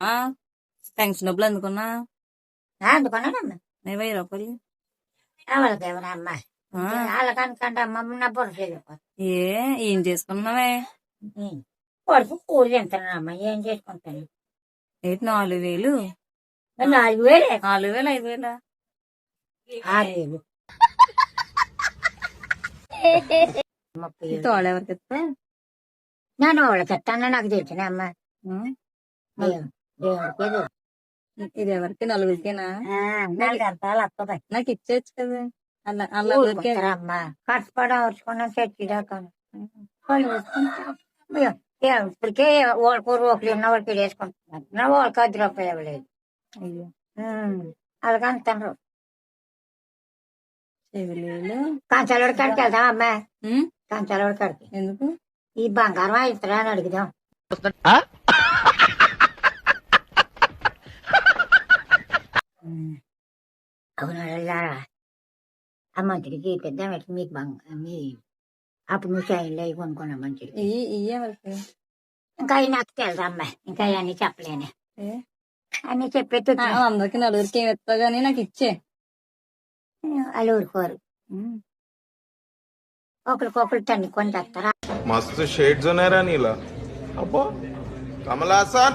ఆ పెన్షన్ డబ్బులు అందుకున్నా అందుకున్నానమ్మా. 1000 రూపాయలు. వాళ్ళకి ఎవరమ్మా వాళ్ళకనుకంటే అమ్మ నా బుర్రలేదు. ఏం చేసుకున్నావే? కొడుకు కూలి తింటానమ్మా, ఏం చేసుకుంటాను. 4000. 4000 4000 5000 6000 30,000 తోడు ఎవరికి ఇస్తా? నేను వాళ్ళకి ఇస్తాను, నాకు తెలిసినమ్మా. దేవుడికి ఇది ఎవరికి? నలుగురికేనా? వస్తుంది. నాకు ఇచ్చేయచ్చు కదా. అలా అమ్మా కష్టపడి వచ్చుకున్నా చచ్చిదాకా ఇప్పటికే ఓడికూరు ఒకరు ఉన్న వాళ్ళకి వేసుకుంటున్నారు, వాళ్ళకి 10 రూపాయలు ఇవ్వలేదు. అయ్యో అలాగంటారు. చెవిలేలు కంచాలోడి కాడికి వెళ్దాం అమ్మా. కంచాలోడి కాడికి ఎందుకు? ఈ బంగారం ఇస్తారా అని అడుగుదాం. అవును అడగారా ఆ మంచికి పెద్ద మీకు మీ అప్పుడు నువ్వు చైన్లో అవి కొనుక్కున్నా మంచిది. ఇయ్యవరికి ఇంకా అవి నాకు తెలుసా అమ్మా, ఇంకా అవన్నీ చెప్పలేని అన్ని చెప్పేది. అందరికి నలుగురికి ఏమి ఇస్తావు గానీ నాకు ఇచ్చే. వాళ్ళు ఊరుకోరు, ఒకరికొకరు తన్నుకొని చేస్తారా. मस्त शेड्स होणार नीला अप्पा कमला हसन